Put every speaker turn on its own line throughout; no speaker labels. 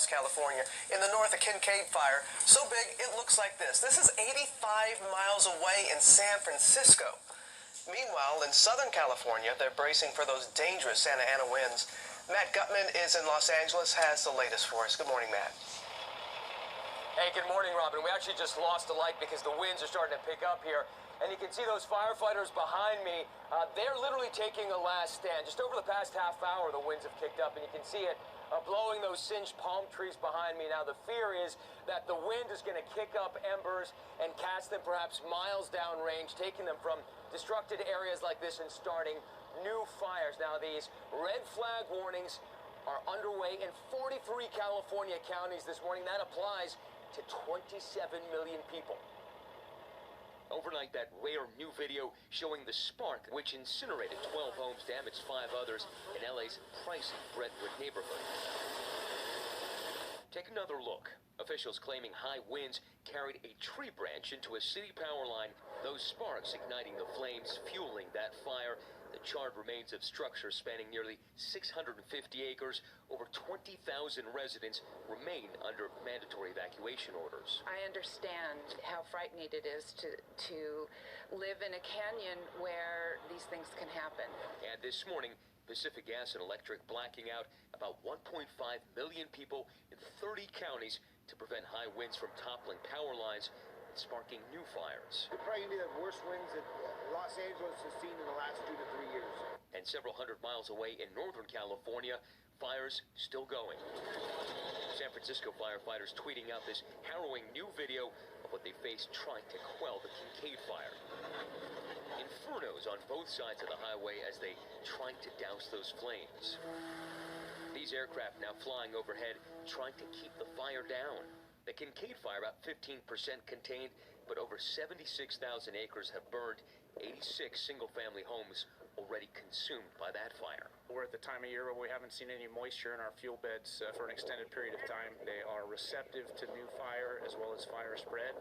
across California. In the north, a Kincaid fire, so big it looks like this. This is 85 miles away in San Francisco. Meanwhile, in Southern California, they're bracing for those dangerous Santa Ana winds. Matt Gutman is in Los Angeles, has the latest for us. Good morning, Matt.
Hey, good morning, Robin. We actually just lost a light because the winds are starting to pick up here. And you can see those firefighters behind me. They're literally taking a last stand. Just over the past half hour, the winds have kicked up, and you can see it blowing those singed palm trees behind me. Now, the fear is that the wind is going to kick up embers and cast them perhaps miles downrange, taking them from destructed areas like this and starting new fires. Now, these red flag warnings are underway in 43 California counties this morning. That applies to 27 million people. Overnight, that rare new video showing the spark which incinerated 12 homes, damaged 5 others in LA's pricey Brentwood neighborhood. Take another look. Officials claiming high winds carried a tree branch into a city power line. Those sparks igniting the flames, fueling that fire. The charred remains of structures spanning nearly 650 acres, over 20,000 residents remain under mandatory evacuation orders.
I understand how frightening it is to live in a canyon where these things can happen.
And this morning, Pacific Gas and Electric blacking out about 1.5 million people in 30 counties to prevent high winds from toppling power lines, sparking new fires.
We're probably going to be the worst winds that Los Angeles has seen in the last 2 to 3 years.
And several hundred miles away in Northern California, fires still going. San Francisco firefighters tweeting out this harrowing new video of what they faced trying to quell the Kincaid fire. Infernos on both sides of the highway as they tried to douse those flames. These aircraft now flying overhead, trying to keep the fire down. The Kincaid fire about 15% contained, but over 76,000 acres have burned, 86 single-family homes already consumed by that fire.
We're at the time of year where we haven't seen any moisture in our fuel beds for an extended period of time. They are receptive to new fire as well as fire spread.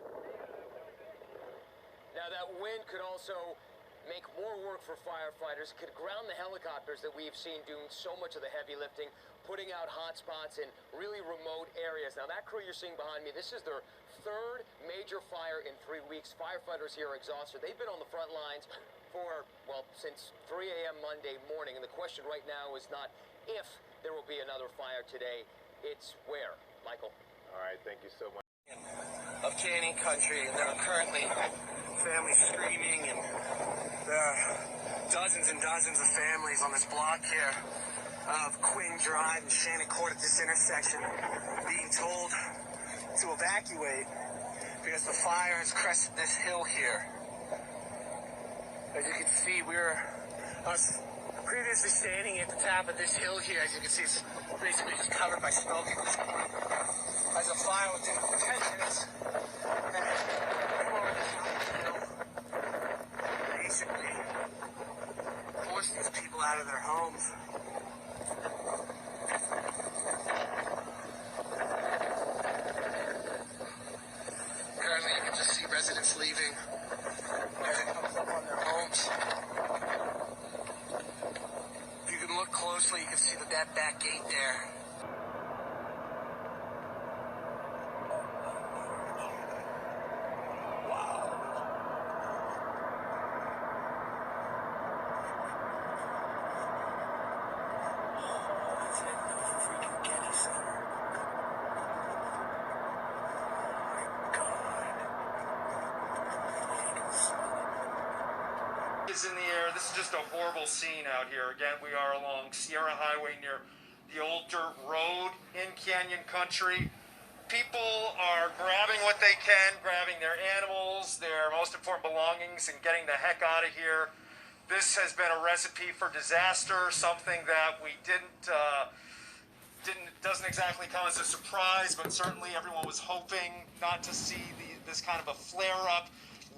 Now, that wind could also make more work for firefighters, could ground the helicopters that we've seen doing so much of the heavy lifting, putting out hot spots in really remote areas. Now, that crew you're seeing behind me, this is their 3rd major fire in 3 weeks. Firefighters here are exhausted. They've been on the front lines for, well, since 3 a.m. Monday morning. And the question right now is not if there will be another fire today, it's where. Michael.
All right, thank you so much.
Of Canyon Country, and there are currently families screaming, and there are dozens and dozens of families on this block here of Quinn Drive and Shannon Court at this intersection being told to evacuate because the fire has crested this hill here. As you can see, I was previously standing at the top of this hill here. As you can see, it's basically just covered by smoke. As a fire within 10 minutes, basically force these people out of their homes. Currently, you can just see residents leaving as it comes up on their homes. If you can look closely, you can see that back gate there.
Is in the air. This is just a horrible scene out here. Again, we are along Sierra Highway near the old dirt road in Canyon Country. People are grabbing what they can, grabbing their animals, their most important belongings, and getting the heck out of here. This has been a recipe for disaster, something that we doesn't exactly come as a surprise, but certainly everyone was hoping not to see this kind of a flare-up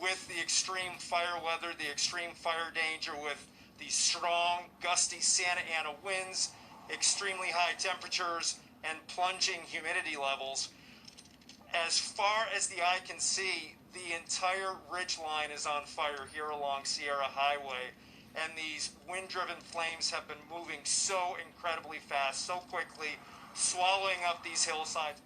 with the extreme fire weather, the extreme fire danger, with the strong, gusty Santa Ana winds, extremely high temperatures, and plunging humidity levels. As far as the eye can see, the entire ridgeline is on fire here along Sierra Highway, and these wind-driven flames have been moving so incredibly fast, so quickly, swallowing up these hillsides.